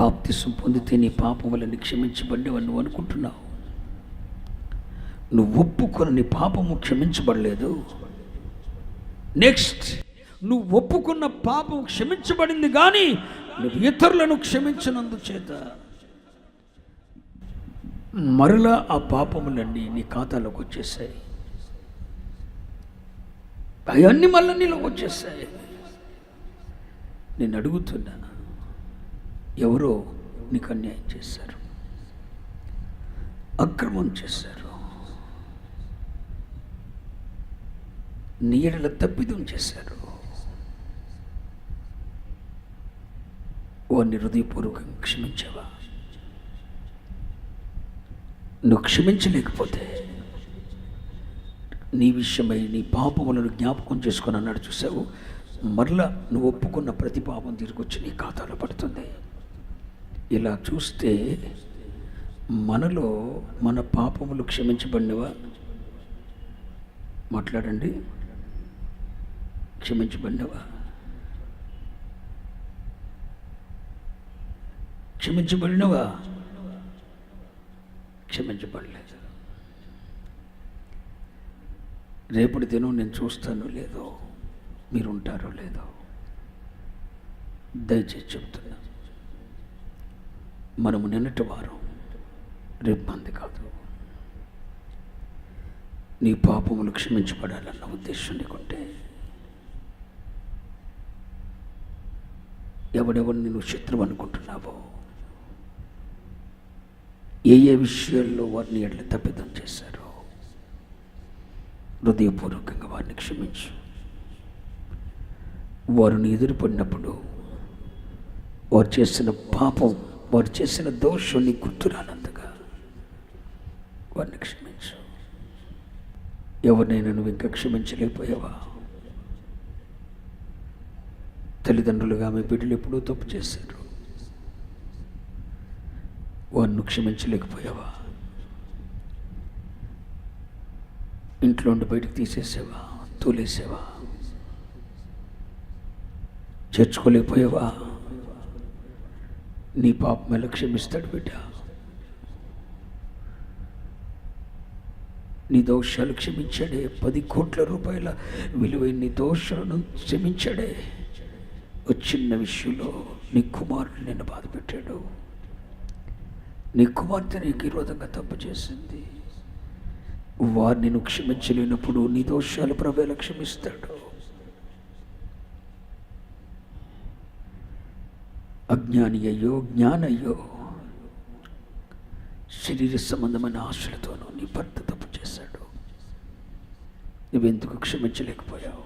బాప్తిసం పొందితే నీ పాపములని క్షమించబడేవని నువ్వు అనుకుంటున్నావు. నువ్వు ఒప్పుకొని నీ పాపము క్షమించబడలేదు. నెక్స్ట్, నువ్వు ఒప్పుకున్న పాపం క్షమించబడింది, కానీ నువ్వు ఇతరులను క్షమించినందు చేత మరలా ఆ పాపములన్నీ నీ ఖాతాలోకి వచ్చేసాయి. అవన్నీ మళ్ళీ నీలోకి వచ్చేసాయి. నేను అడుగుతున్నా, ఎవరో నీకు అన్యాయం చేశారు, అక్రమం చేశారు, నీ ఎడల తప్పిదం చేశారు. వారిని హృదయపూర్వకంగా క్షమించావా? నువ్వు క్షమించలేకపోతే నీ విషయమై నీ పాపములను జ్ఞాపకం చేసుకొని అన్నాడు, చూసావు, మరలా నువ్వు ఒప్పుకున్న ప్రతి పాపం తిరిగొచ్చి నీ ఖాతాలో పడుతుంది. ఇలా చూస్తే మనలో మన పాపములు క్షమించబడినవా? మాట్లాడండి. క్షమించబడినవా? క్షమించబడినవా? క్షమించబడలేదు. రేపటి దినం నేను చూస్తానో లేదో, మీరు ఉంటారో లేదో, దయచేసి చెప్తున్నా, మనము నిన్నటి వారం, రేపు మంది కాదు. నీ పాపములు క్షమించబడాలన్న ఉద్దేశం నీకుంటే, ఎవడెవరిని నువ్వు శత్రువు అనుకుంటున్నావో, ఏ విషయాల్లో వారిని ఎట్లా తప్పిదం చేశారో, హృదయపూర్వకంగా వారిని క్షమించు. వారిని ఎదురుపడినప్పుడు వారు చేసిన పాపం, వారు చేసిన దోషం నీ గుర్తురానంతగా వారిని క్షమించు. ఎవరినైనా నువ్వు ఇంకా క్షమించలేకపోయావా? తల్లిదండ్రులుగా మీ బిడ్డలు ఎప్పుడూ తప్పు చేశారు, వారిని క్షమించలేకపోయావా? ఇంట్లో ఉండి బయటకు తీసేసావా? తోలేసావా? చేర్చుకోలేకపోయావా? నీ పాపం ఎలా క్షమిస్తాడు బిడ్డ? నీ దోషాలు క్షమించాడే. 10 కోట్ల రూపాయల విలువైన నీ దోషాలను క్షమించాడే. ఒక చిన్న విషయంలో నీ కుమారుడు నిన్ను బాధ పెట్టాడు, నీ కుమార్తె నీకు విరోధంగా తప్పు చేసింది. వారిని నువ్వు క్షమించలేనప్పుడు నీ దోషాలు ప్రభు ఎలా క్షమిస్తాడు? అజ్ఞాని అయ్యో, జ్ఞానయ్యో, శరీర సంబంధమైన ఆశలతోనూ నీ భర్త తప్పు చేశాడు, నువ్వెందుకు క్షమించలేకపోయావు?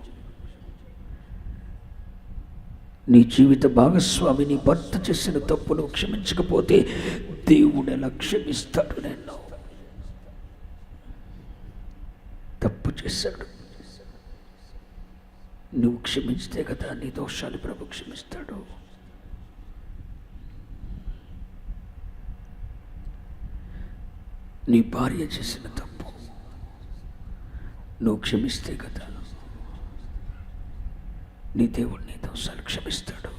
నీ జీవిత భాగస్వామి నీ భర్త చేసిన తప్పును క్షమించకపోతే దేవుడు ఎలా క్షమిస్తాడు? నేను తప్పు చేశాడు, నువ్వు క్షమించితే కదా నీ దోషాలు ప్రభు క్షమిస్తాడు. నీ భార్య చేసిన తప్పు నువ్వు క్షమిస్తే కదా నీ దేవుడు నీ దోషాలు క్షమిస్తాడు.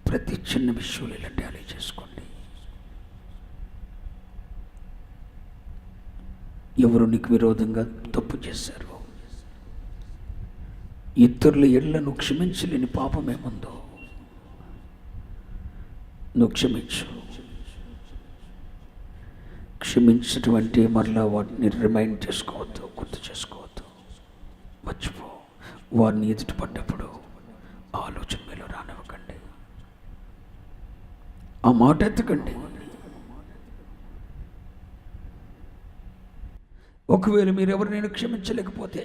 ప్రతి చిన్న విషయంలో ఇలా టాలీ చేసుకోండి. ఎవరు నీకు విరోధంగా తప్పు చేశారు, ఇతరుల ఎడలను క్షమించలేని పాపం ఏముందో నువ్వు క్షమించు. క్షమించటం అంటే మరలా వాటిని రిమైండ్ చేసుకోవద్దు, గుర్తు చేసుకోవద్దు, మర్చిపో. వారిని ఎదుటి పడ్డప్పుడు ఆలోచన మీలో రానివ్వకండి, ఆ మాట ఎత్తకండి. ఒకవేళ మీరు ఎవరినైనా క్షమించలేకపోతే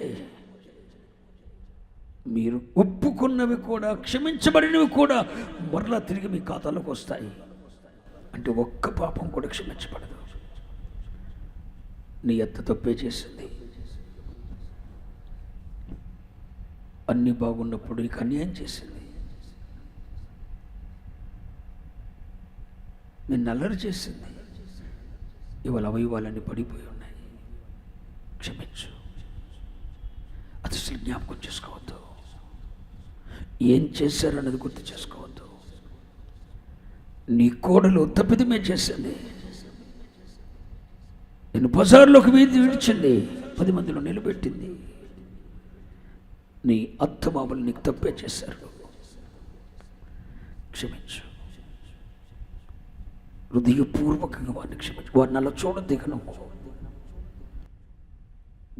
మీరు ఒప్పుకున్నవి కూడా, క్షమించబడినవి కూడా మరలా తిరిగి మీ ఖాతాలోకి వస్తాయి. అంటే ఒక్క పాపం కూడా క్షమించబడదు. నీ అత్త తప్పే చేసింది, అన్నీ బాగున్నప్పుడు నీకు అన్యాయం చేసింది, నిన్ను అల్లరి చేసింది, ఇవాళ అవయవాలన్నీ పడిపోయి ఉన్నాయి. క్షమించు. అది అసలు జ్ఞాపకం చేసుకోవద్దు. ఏం చేశారన్నది గుర్తు చేసుకోవద్దు. నీ కోడలు తప్పిదమే చేసింది, నేను బజార్లోకి విడిచింది, 10 మందిలో నిలబెట్టింది. నీ అత్తమామలు నీకు తప్పే చేశారు, క్షమించు. హృదయపూర్వకంగా వారిని క్షమించు. వారిని అలా చూడొద్దు. ఇక నువ్వు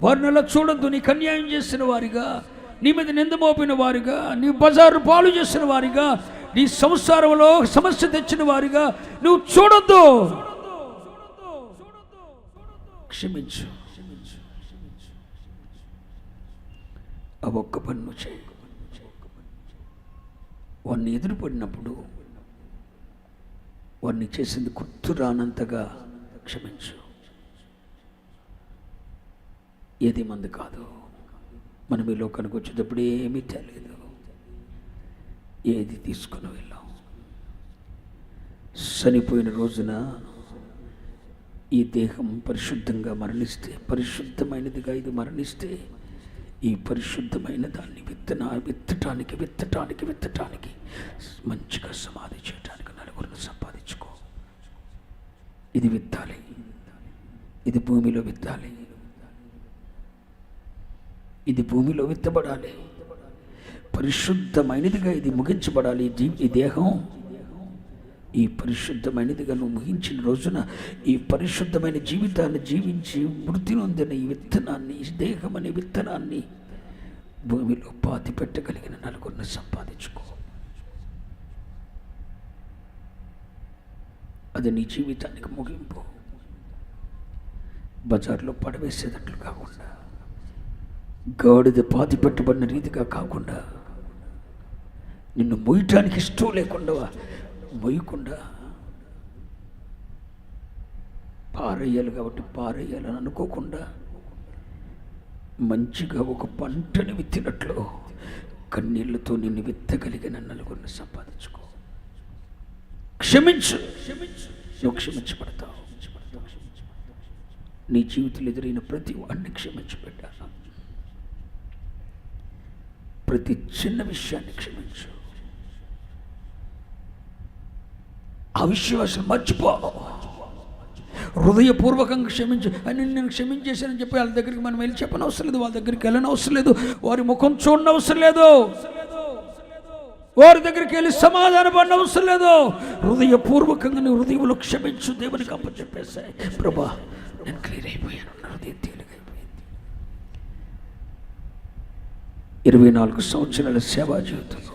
వారిని అలా చూడొద్దు. నీకు అన్యాయం చేసిన వారిగా, నీ మీద నింద మోపిన వారిగా, నీ బజారు పాలు చేసిన వారిగా, నీ సంసారంలో సమస్య తెచ్చిన వారిగా నువ్వు చూడొద్దు. క్షమించు. ఆ ఒక్క పని నువ్వు చేయి. వారిని ఎదురుపడినప్పుడు వారిని చేసింది గుర్తు రానంతగా క్షమించు. ఏది మంది కాదు. మనం ఈ లోకానికి వచ్చేటప్పుడు ఏమీ తెలియదు, ఏది తీసుకుని వెళ్ళాం. చనిపోయిన రోజున ఈ దేహం పరిశుద్ధంగా మరణిస్తే, పరిశుద్ధమైనదిగా ఇది మరణిస్తే, ఈ పరిశుద్ధమైన దాన్ని విత్తటానికి మంచిగా సమాధి చేయడానికి నలుగురిని సంపాదించుకో. ఇది విత్తాలి, ఇది భూమిలో విత్తాలి, ఇది భూమిలో విత్తబడాలి. పరిశుద్ధమైనదిగా ఇది ముగించబడాలి. ఈ దేహం ఈ పరిశుద్ధమైనదిగా నువ్వు ముగించిన రోజున ఈ పరిశుద్ధమైన జీవితాన్ని జీవించి మృతి నొందిన ఈ విత్తనాన్ని, ఈ దేహం అనే విత్తనాన్ని భూమిలో పాతి పెట్టగలిగిన నలుగురిని సంపాదించుకో. అది నీ జీవితానికి ముగింపు. బజార్లో పడవేసేటట్లు కాకుండా, గాడిద పాతి పెట్టబడిన రీతిగా కాకుండా, నిన్ను మొయ్యటానికి ఇష్టం లేకుండా మొయ్యకుండా పారేయాలి కాబట్టి పారేయాలని అనుకోకుండా, మంచిగా ఒక పంటని విత్తినట్లు కన్నీళ్లతో నిన్ను విత్తగలిగిన నలుగురిని సంపాదించుకో. క్షమించు. నువ్వు క్షమించబడతావు. నీ జీవితంలో ఎదురైన ప్రతి వాడిని క్షమించబడ్డాను. ప్రతి చిన్న విషయాన్ని క్షమించు. ఆ విషయం అసలు మర్చిపో. హృదయపూర్వకంగా క్షమించు. అని నేను క్షమించేశానని చెప్పి వాళ్ళ దగ్గరికి మనం వెళ్ళి చెప్పనవసరం లేదు, వాళ్ళ దగ్గరికి వెళ్ళనవసరం లేదు, వారి ముఖం చూడనవసరం లేదు, వారి దగ్గరికి వెళ్ళి సమాధాన పడనవసరం లేదు. హృదయపూర్వకంగా నీ హృదయంలో క్షమించు. దేవునికి అప్పచెప్పేశాయి. ప్రభా, నేను క్లియర్ అయిపోయాను, నా హృదయం తేలికైపోయింది. 24 సంవత్సరాల సేవా జీవితంలో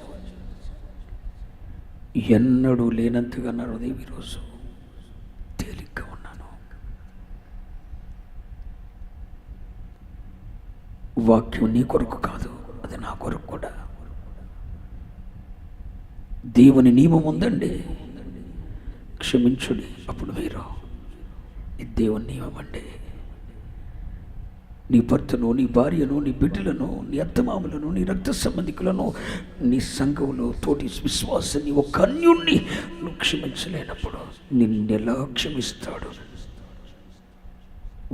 ఎన్నడూ లేనంతగా నా హృదయం ఈరోజు తేలిగ్గా ఉన్నాను. వాక్యం నీ కొరకు కాదు, అది నా కొరకు కూడా. దేవుని నియమం ఉందండి, క్షమించుడి అప్పుడు మీరు. ఇది దేవుని నియమం అండి. నీ భర్తను, నీ భార్యను, నీ బిడ్డలను, నీ అత్తమామలను, నీ రక్త సంబంధికులను, నీ సంఘంలో తోటి విశ్వాసాన్ని, ఒక అన్యుణ్ణి నువ్వు క్షమించలేనప్పుడు నిన్నెలా క్షమిస్తాడు?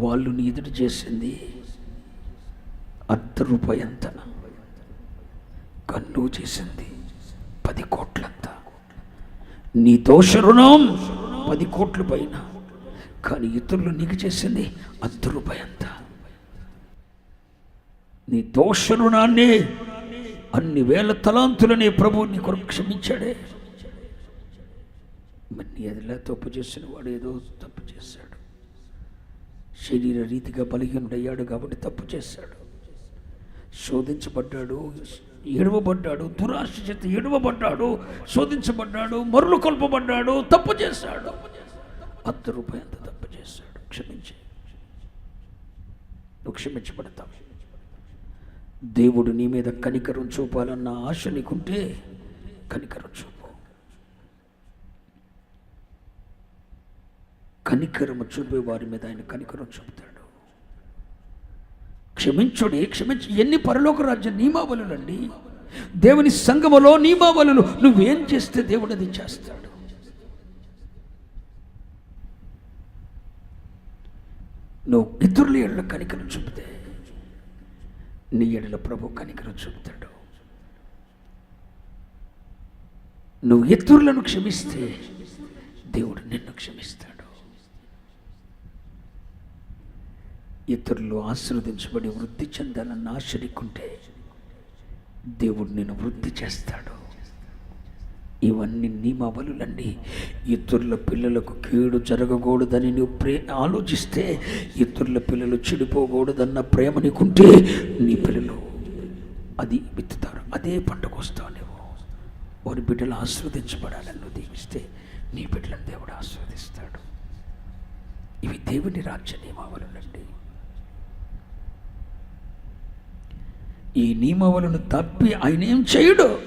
వాళ్ళు నీ ఎదురు చేసింది ₹1 అంత, కన్ను చేసింది 10 కోట్లంత. నీ దోష రుణం 10 కోట్ల పైన, కానీ ఇతరులు నీకు చేసింది ₹1 అంత. నీ దోష రుణాన్ని అన్ని వేల తలాంతులనే ప్రభువు నీ కొరకు క్షమించాడే. మరి నీ ఎదులా తప్పు చేసిన వాడు ఏదో తప్పు చేశాడు, శరీర రీతిగా బలహీనుడయ్యాడు కాబట్టి తప్పు చేశాడు, శోధించబడ్డాడు, ఏడవబడ్డాడు, దురాశ చేత ఏడవబడ్డాడు, శోధించబడ్డాడు, మరులు కొల్పబడ్డాడు, తప్పు చేశాడు, ₹1 అంత తప్పు చేశాడు. క్షమించే, నువ్వు క్షమించబడతావు. దేవుడు నీ మీద కనికరం చూపాలన్న ఆశ నీకుంటే కనికరం చూపు. కనికరము చూపే వారి మీద ఆయన కనికరం చూపుతాడు. క్షమించుడి, క్షమించు. ఎన్ని పరలోక రాజ్య నియమావళులండి. దేవుని సంఘములో నియమావళులు. నువ్వేం చేస్తే దేవుడు అది చేస్తాడు. నువ్వు ఇతరుల ఎడల కనికరం చూపితే, నీ ఎడల ప్రభు కనికరం చూపుతాడు. నువ్వు ఇతరులను క్షమిస్తే దేవుడు నిన్ను క్షమిస్తాడు. ఇతరులు ఆశీర్వదించబడి వృద్ధి చెందాలన్న ఆశ నీకుంటే దేవుడు నిన్ను వృద్ధి చేస్తాడు. ఇవన్నీ నియమావళులండి. ఇతరుల పిల్లలకు కీడు జరగకూడదని నువ్వు ఆలోచిస్తే, ఇతరుల పిల్లలు చెడిపోకూడదన్న ప్రేమ నీకుంటే నీ పిల్లలు అది విత్తుతారు, అదే పంటకు వస్తావు. నువ్వు వారి బిడ్డలు ఆశీర్వదించబడాలని నువ్వు దీవిస్తే నీ బిడ్డలను దేవుడు ఆశీర్వదిస్తాడు. ఇవి దేవుని రాజ్య నియమావళులండి. ఈ నియమావళులను తప్పి ఆయన ఏం చేయడు.